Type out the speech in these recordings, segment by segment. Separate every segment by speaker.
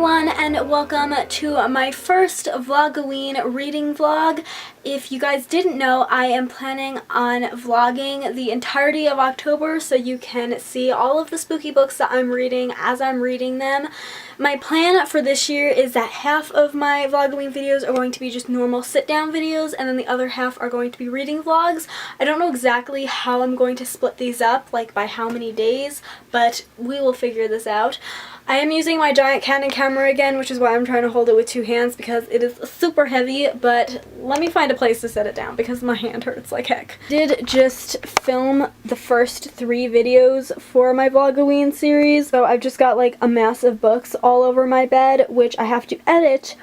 Speaker 1: everyone, and welcome to my first Vlogoween reading vlog. If you guys didn't know, I am planning on vlogging the entirety of October so you can see all of the spooky books that I'm reading as I'm reading them. My plan for this year is that half of my Vlogoween videos are going to be just normal sit-down videos, and then the other half are going to be reading vlogs. I don't know exactly how I'm going to split these up, like by how many days, but we will figure this out. I am using my giant Canon camera again, which is why I'm trying to hold it with two hands because it is super heavy, but let me find a place to set it down because my hand hurts like heck. I did just film the first 3 videos for my Vlogoween series, so I've just got like a mass of books all over my bed, which I have to edit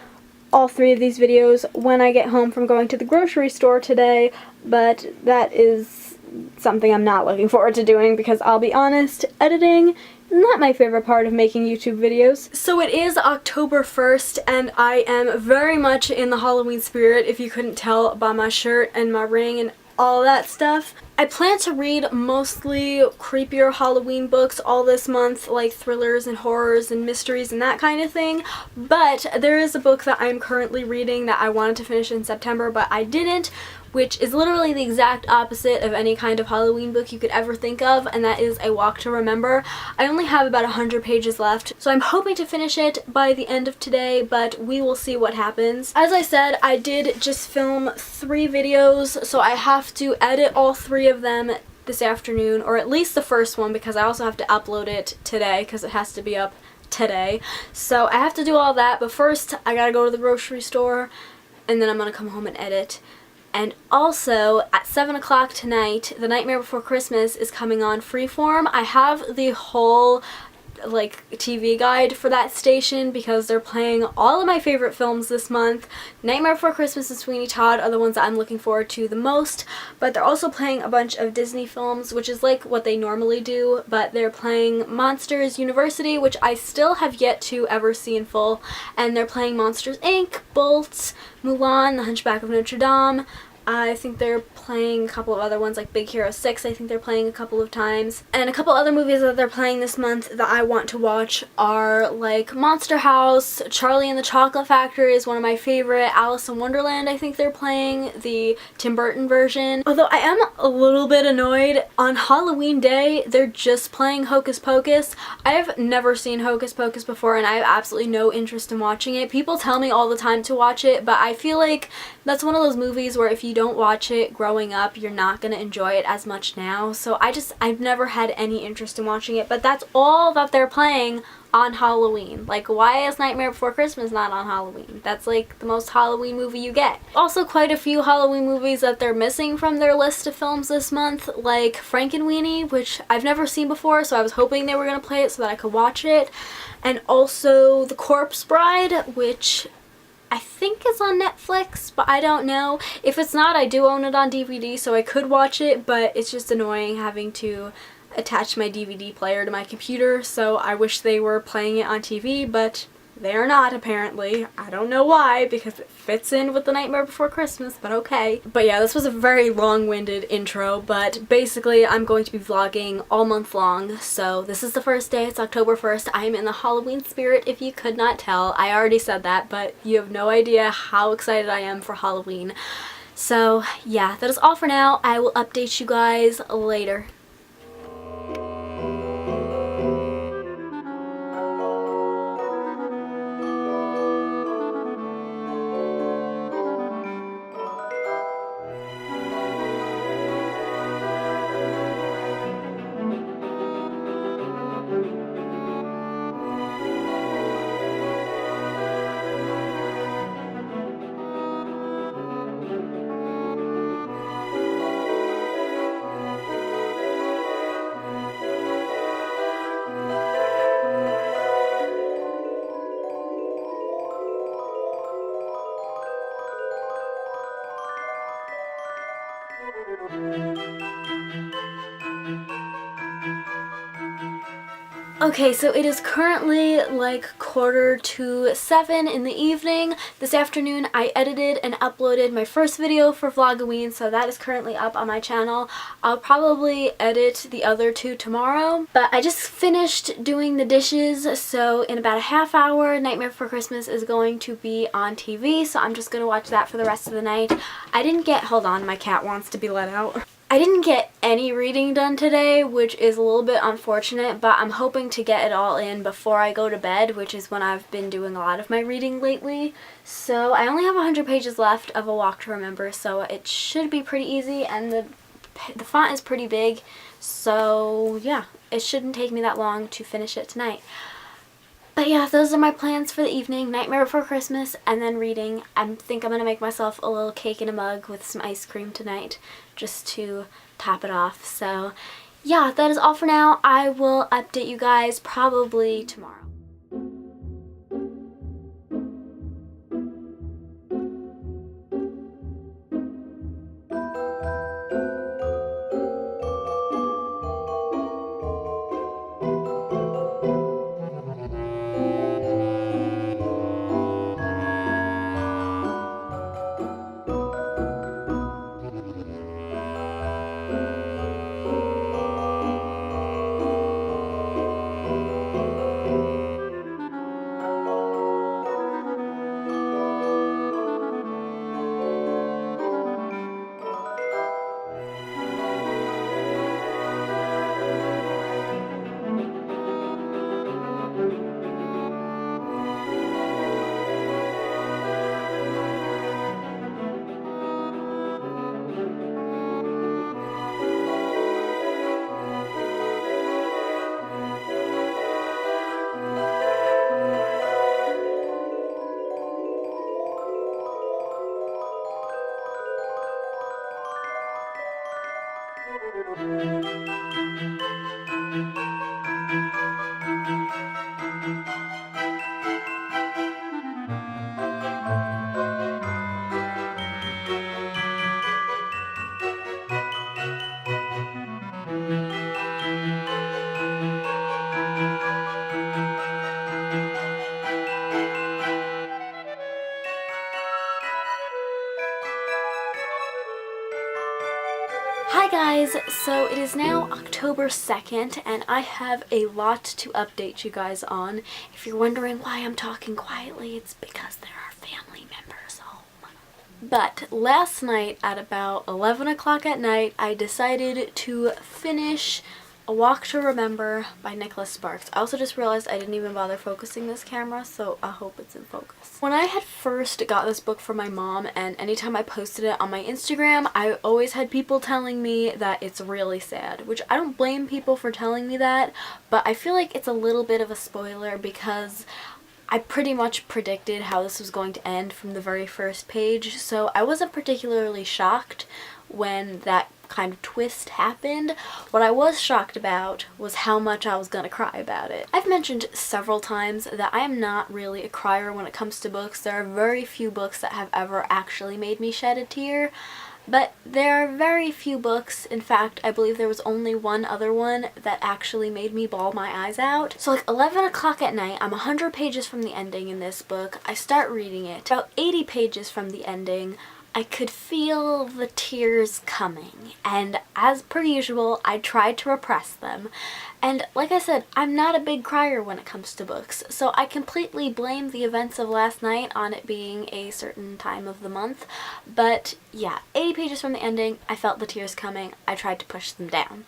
Speaker 1: all 3 of these videos when I get home from going to the grocery store today, but that is something I'm not looking forward to doing because I'll be honest, editing not my favorite part of making YouTube videos. So it is October 1st and I am very much in the Halloween spirit, if you couldn't tell by my shirt and my ring and all that stuff. I plan to read mostly creepier Halloween books all this month, like thrillers and horrors and mysteries and that kind of thing, but there is a book that I'm currently reading that I wanted to finish in September but I didn't, which is literally the exact opposite of any kind of Halloween book you could ever think of, and that is A Walk to Remember. I only have about 100 pages left, so I'm hoping to finish it by the end of today, but we will see what happens. As I said, I did just film 3 videos, so I have to edit all 3 of them this afternoon, or at least the first one, because I also have to upload it today, because it has to be up today. So I have to do all that, but first I gotta go to the grocery store, and then I'm gonna come home and edit. And also, at 7 o'clock tonight, The Nightmare Before Christmas is coming on Freeform. I have the whole TV guide for that station because they're playing all of my favorite films this month. Nightmare Before Christmas and Sweeney Todd are the ones that I'm looking forward to the most, but they're also playing a bunch of Disney films, which is like what they normally do, but they're playing Monsters University, which I still have yet to ever see in full, and they're playing Monsters Inc., Bolts, Mulan, The Hunchback of Notre Dame. I think they're playing a couple of other ones like Big Hero 6, I think they're playing a couple of times. And a couple other movies that they're playing this month that I want to watch are like Monster House, Charlie and the Chocolate Factory is one of my favorite, Alice in Wonderland I think they're playing, the Tim Burton version. Although I am a little bit annoyed, on Halloween Day they're just playing Hocus Pocus. I've never seen Hocus Pocus before and I have absolutely no interest in watching it. People tell me all the time to watch it, but I feel like that's one of those movies where if you don't watch it growing up, you're not going to enjoy it as much now. So I've never had any interest in watching it, but that's all that they're playing on Halloween. Like, why is Nightmare Before Christmas not on Halloween? That's like the most Halloween movie you get. Also, quite a few Halloween movies that they're missing from their list of films this month, like Frankenweenie, which I've never seen before, so I was hoping they were going to play it so that I could watch it. And also The Corpse Bride, which I think it's on Netflix, but I don't know. If it's not, I do own it on DVD, so I could watch it, but it's just annoying having to attach my DVD player to my computer, so I wish they were playing it on TV, but they are not, apparently. I don't know why, because it fits in with The Nightmare Before Christmas, but okay. But yeah, this was a very long-winded intro, but basically I'm going to be vlogging all month long, so this is the first day. It's October 1st. I am in the Halloween spirit, if you could not tell. I already said that, but you have no idea how excited I am for Halloween. So yeah, that is all for now. I will update you guys later. Okay, so it is currently like 6:45 in the evening. This afternoon I edited and uploaded my first video for Vlogoween, so that is currently up on my channel. I'll probably edit the other two tomorrow, but I just finished doing the dishes, so in about a half hour, Nightmare Before Christmas is going to be on TV, so I'm just going to watch that for the rest of the night. I didn't get, hold on, my cat wants to be let out. I didn't get any reading done today, which is a little bit unfortunate, but I'm hoping to get it all in before I go to bed, which is when I've been doing a lot of my reading lately. So I only have 100 pages left of A Walk to Remember, so it should be pretty easy, and the font is pretty big, so yeah, it shouldn't take me that long to finish it tonight. But yeah, those are my plans for the evening. Nightmare Before Christmas and then reading. I think I'm going to make myself a little cake in a mug with some ice cream tonight just to top it off. So yeah, that is all for now. I will update you guys probably tomorrow. Hi guys, so it is now October 2nd and I have a lot to update you guys on. If you're wondering why I'm talking quietly, it's because there are family members home. But last night at about 11 o'clock at night, I decided to finish A Walk to Remember by Nicholas Sparks. I also just realized I didn't even bother focusing this camera, so I hope it's in focus. When I had first got this book from my mom, and anytime I posted it on my Instagram, I always had people telling me that it's really sad, which I don't blame people for telling me that, but I feel like it's a little bit of a spoiler because I pretty much predicted how this was going to end from the very first page, so I wasn't particularly shocked when that kind of twist happened. What I was shocked about was how much I was gonna cry about it. I've mentioned several times that I am not really a crier when it comes to books. There are very few books that have ever actually made me shed a tear, but there are very few books, in fact I believe there was only one other one that actually made me bawl my eyes out. So like 11 o'clock at night, I'm 100 pages from the ending in this book. I start reading it. About 80 pages from the ending, I could feel the tears coming, and as per usual, I tried to repress them. And like I said, I'm not a big crier when it comes to books, so I completely blame the events of last night on it being a certain time of the month. But yeah, 80 pages from the ending, I felt the tears coming. I tried to push them down.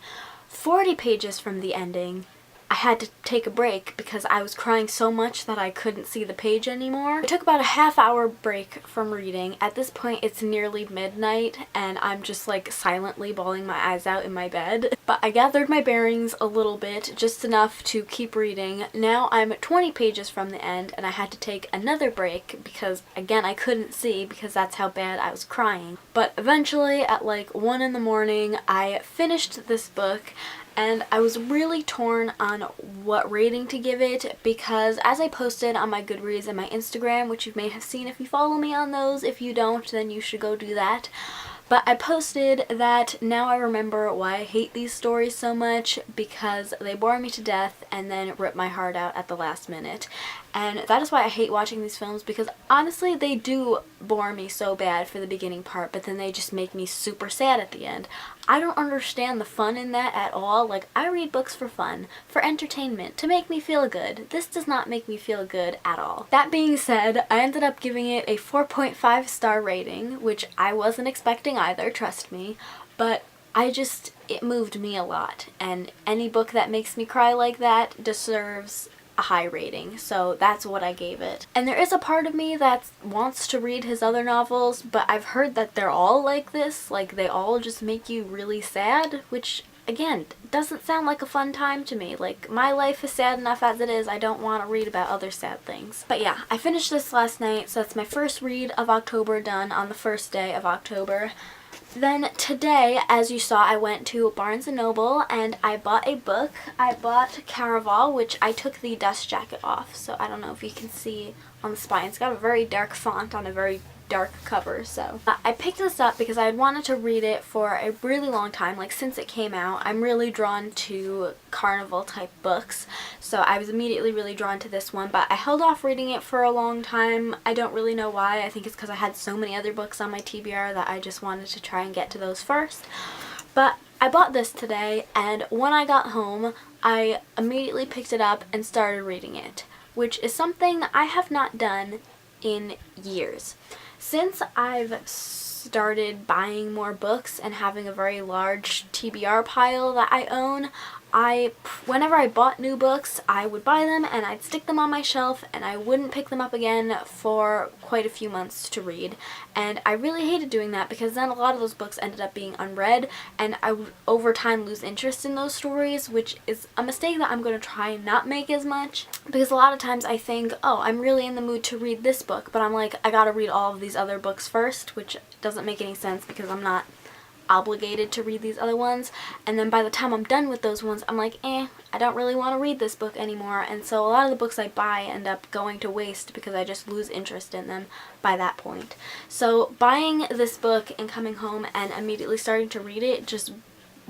Speaker 1: 40 pages from the ending, I had to take a break because I was crying so much that I couldn't see the page anymore. I took about a half-hour break from reading. At this point it's nearly midnight and I'm just like silently bawling my eyes out in my bed. But I gathered my bearings a little bit, just enough to keep reading. Now I'm 20 pages from the end and I had to take another break because again I couldn't see because that's how bad I was crying. But eventually at like 1 in the morning I finished this book. And I was really torn on what rating to give it because as I posted on my Goodreads and my Instagram, which you may have seen if you follow me on those, if you don't then you should go do that. But I posted that now I remember why I hate these stories so much, because they bore me to death and then rip my heart out at the last minute. And that is why I hate watching these films, because honestly they do bore me so bad for the beginning part, but then they just make me super sad at the end. I don't understand the fun in that at all. Like, I read books for fun, for entertainment, to make me feel good. This does not make me feel good at all. That being said, I ended up giving it a 4.5 star rating, which I wasn't expecting either, trust me, but it moved me a lot, and any book that makes me cry like that deserves a high rating, so that's what I gave it. And there is a part of me that wants to read his other novels, but I've heard that they're all like this, like they all just make you really sad, which again doesn't sound like a fun time to me. Like, my life is sad enough as it is. I don't want to read about other sad things. But yeah, I finished this last night, so that's my first read of October done on the first day of October. Then today, as you saw, I went to Barnes & Noble and I bought a book. I bought Caraval, which I took the dust jacket off, so I don't know if you can see on the spine. It's got a very dark font on a very dark cover, so I picked this up because I had wanted to read it for a really long time. Like, since it came out, I'm really drawn to carnival type books, so I was immediately really drawn to this one, but I held off reading it for a long time. I don't really know why. I think it's because I had so many other books on my TBR that I just wanted to try and get to those first. But I bought this today, and when I got home, I immediately picked it up and started reading it, which is something that I have not done in years. Since I've started buying more books and having a very large TBR pile that I own, whenever I bought new books, I would buy them and I'd stick them on my shelf and I wouldn't pick them up again for quite a few months to read. And I really hated doing that, because then a lot of those books ended up being unread and I would over time lose interest in those stories, which is a mistake that I'm going to try and not make as much, because a lot of times I think, oh, I'm really in the mood to read this book, but I'm like, I gotta read all of these other books first, which doesn't make any sense because I'm not obligated to read these other ones, and then by the time I'm done with those ones, I'm like, I don't really want to read this book anymore, and so a lot of the books I buy end up going to waste because I just lose interest in them by that point. So buying this book and coming home and immediately starting to read it just,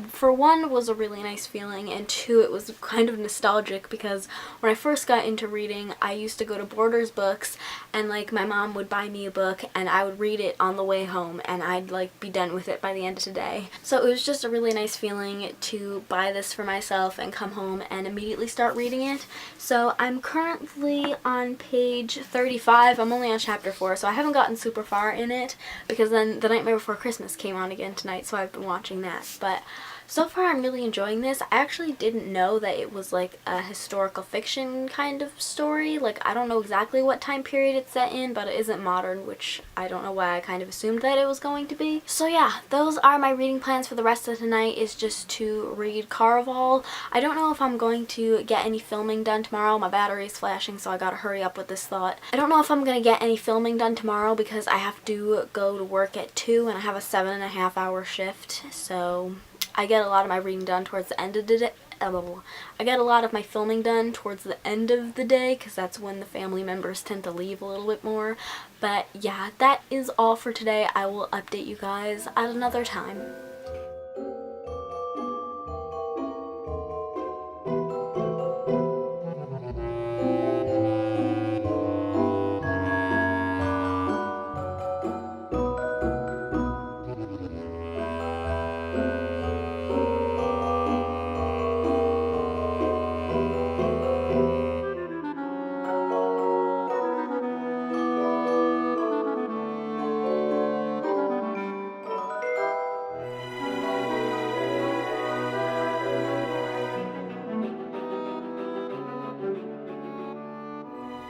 Speaker 1: for one, was a really nice feeling, and two, it was kind of nostalgic, because when I first got into reading, I used to go to Borders Books, and like my mom would buy me a book and I would read it on the way home and I'd like be done with it by the end of the day. So it was just a really nice feeling to buy this for myself and come home and immediately start reading it. So I'm currently on page 35. I'm only on chapter 4, so I haven't gotten super far in it, because then The Nightmare Before Christmas came on again tonight, so I've been watching that. But so far I'm really enjoying this. I actually didn't know that it was like a historical fiction kind of story. Like, I don't know exactly what time period it's set in, but it isn't modern, which I don't know why I kind of assumed that it was going to be. So yeah, those are my reading plans for the rest of tonight, is just to read Caraval. I don't know if I'm going to get any filming done tomorrow. My battery's flashing, so I gotta hurry up with this thought. I don't know if I'm gonna get any filming done tomorrow because I have to go to work at 2 and I have a 7.5 hour shift, so I get a lot of my reading done towards the end of the day. I get a lot of my filming done towards the end of the day, because that's when the family members tend to leave a little bit more. But yeah, that is all for today. I will update you guys at another time.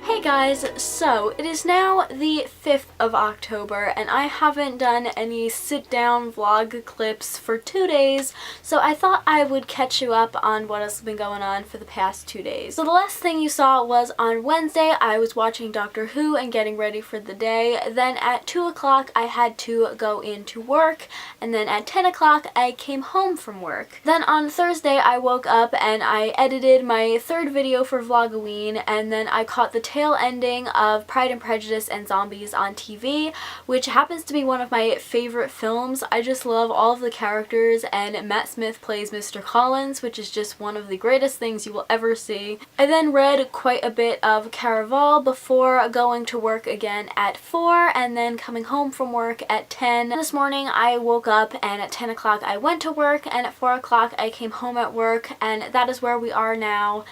Speaker 1: Hey guys, so it is now the 5th of October and I haven't done any sit-down vlog clips for 2 days, so I thought I would catch you up on what has been going on for the past 2 days. So the last thing you saw was on Wednesday I was watching Doctor Who and getting ready for the day. Then at 2 o'clock I had to go into work, and then at 10 o'clock I came home from work. Then on Thursday I woke up and I edited my 3rd video for Vlogoween, and then I caught the tail style ending of Pride and Prejudice and Zombies on TV, which happens to be one of my favorite films. I just love all of the characters, and Matt Smith plays Mr. Collins, which is just one of the greatest things you will ever see. I then read quite a bit of Caraval before going to work again at 4 and then coming home from work at 10. This morning I woke up and at 10 o'clock I went to work, and at 4 o'clock I came home at work, and that is where we are now.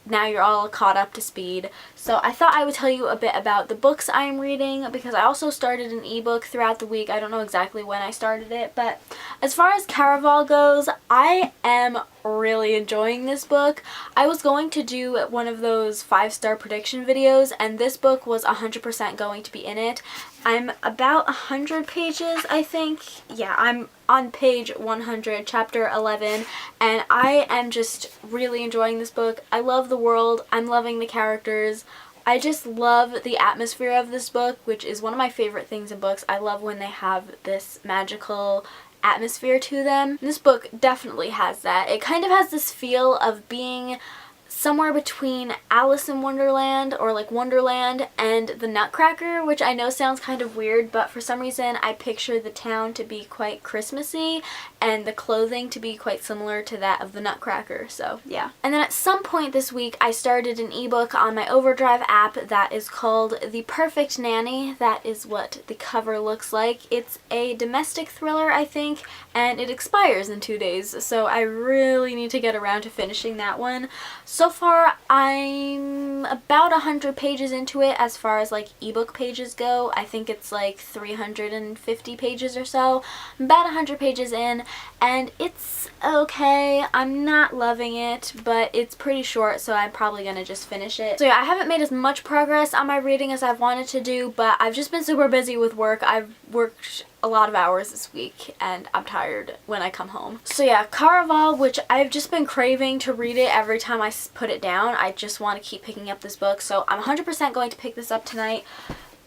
Speaker 1: Now you're all caught up to speed. So I thought I would tell you a bit about the books I'm reading, because I also started an ebook throughout the week. I don't know exactly when I started it, but as far as Caraval goes, I am really enjoying this book. I was going to do one of those 5-star prediction videos, and this book was 100% going to be in it. I'm about 100 pages, I think. Yeah, I'm on page 100, chapter 11, and I am just really enjoying this book. I love the world. I'm loving the characters. I just love the atmosphere of this book, which is one of my favorite things in books. I love when they have this magical atmosphere to them. This book definitely has that. It kind of has this feel of being somewhere between Alice in Wonderland, or like Wonderland, and the Nutcracker, which I know sounds kind of weird, but for some reason I picture the town to be quite Christmassy and the clothing to be quite similar to that of the Nutcracker, so yeah. And then at some point this week I started an ebook on my Overdrive app that is called The Perfect Nanny. That is what the cover looks like. It's a domestic thriller, I think, and it expires in 2 days, so I really need to get around to finishing that one. So far, I'm about 100 pages into it as far as like ebook pages go. I think it's like 350 pages or so. I'm about 100 pages in, and it's okay. I'm not loving it, but it's pretty short, so I'm probably gonna just finish it. So yeah, I haven't made as much progress on my reading as I've wanted to do, but I've just been super busy with work. I've worked a lot of hours this week, and I'm tired when I come home. So yeah, Caraval, which I've just been craving to read it every time I put it down. I just want to keep picking up this book, so I'm 100% going to pick this up tonight.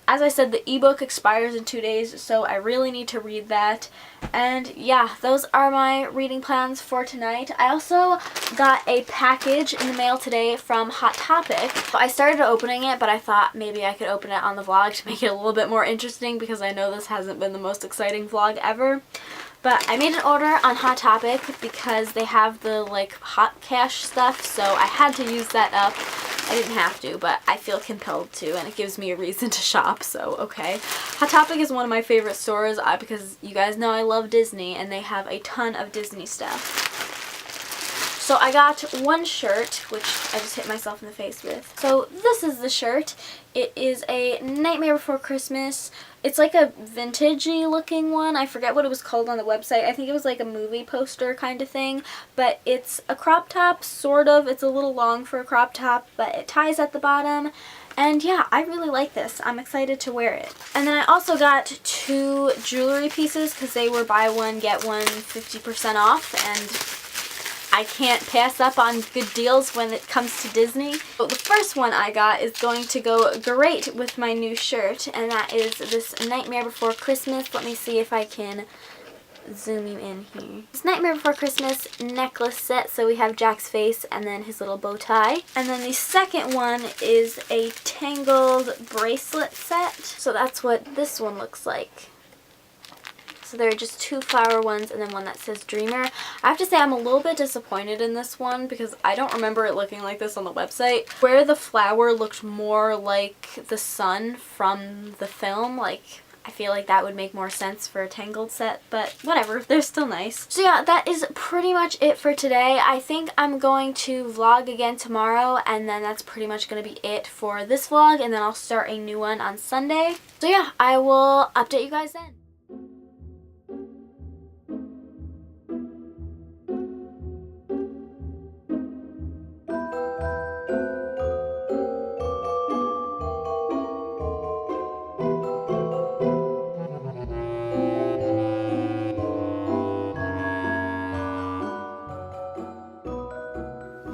Speaker 1: As I said, the ebook expires in 2 days, so I really need to read that. And yeah, those are my reading plans for tonight. I also got a package in the mail today from Hot Topic. So I started opening it, but I thought maybe I could open it on the vlog to make it a little bit more interesting, because I know this hasn't been the most exciting vlog ever. But I made an order on Hot Topic because they have the like hot cash stuff, so I had to use that up. I didn't have to, but I feel compelled to, and it gives me a reason to shop, so okay. Hot Topic is one of my favorite stores because you guys know I love Disney, and they have a ton of Disney stuff. So I got one shirt, which I just hit myself in the face with. So this is the shirt. It is a Nightmare Before Christmas. It's like a vintagey looking one. I forget what it was called on the website. I think it was like a movie poster kind of thing. But it's a crop top, sort of. It's a little long for a crop top, but it ties at the bottom. And yeah, I really like this. I'm excited to wear it. And then I also got 2 jewelry pieces because they were buy one, get one 50% off. And I can't pass up on good deals when it comes to Disney. So the first one I got is going to go great with my new shirt, and that is this Nightmare Before Christmas. Let me see if I can zoom you in here. This Nightmare Before Christmas necklace set, so we have Jack's face and then his little bow tie. And then the second one is a tangled bracelet set. So that's what this one looks like. So there are just 2 flower ones and then one that says Dreamer. I have to say I'm a little bit disappointed in this one because I don't remember it looking like this on the website. Where the flower looked more like the sun from the film, like I feel like that would make more sense for a tangled set, but whatever, they're still nice. So yeah, that is pretty much it for today. I think I'm going to vlog again tomorrow, and then that's pretty much going to be it for this vlog, and then I'll start a new one on Sunday. So yeah, I will update you guys then.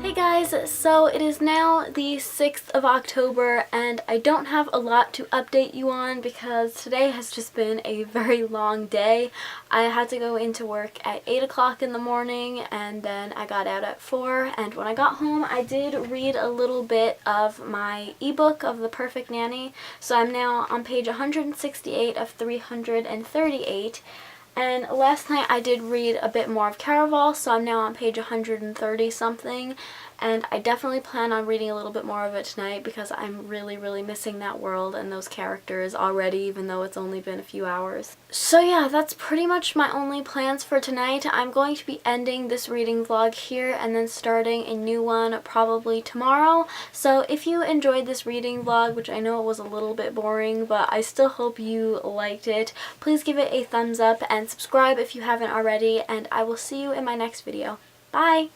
Speaker 1: Hey guys! guys, so it is now the 6th of October and I don't have a lot to update you on because today has just been a very long day. I had to go into work at 8 o'clock in the morning and then I got out at 4, and when I got home I did read a little bit of my ebook of The Perfect Nanny. So I'm now on page 168 of 338. And last night I did read a bit more of Caraval, so I'm now on page 130 something, and I definitely plan on reading a little bit more of it tonight because I'm really missing that world and those characters already, even though it's only been a few hours. So yeah, that's pretty much my only plans for tonight. I'm going to be ending this reading vlog here and then starting a new one probably tomorrow. So if you enjoyed this reading vlog, which I know it was a little bit boring, but I still hope you liked it, please give it a thumbs up and subscribe if you haven't already, and I will see you in my next video. Bye!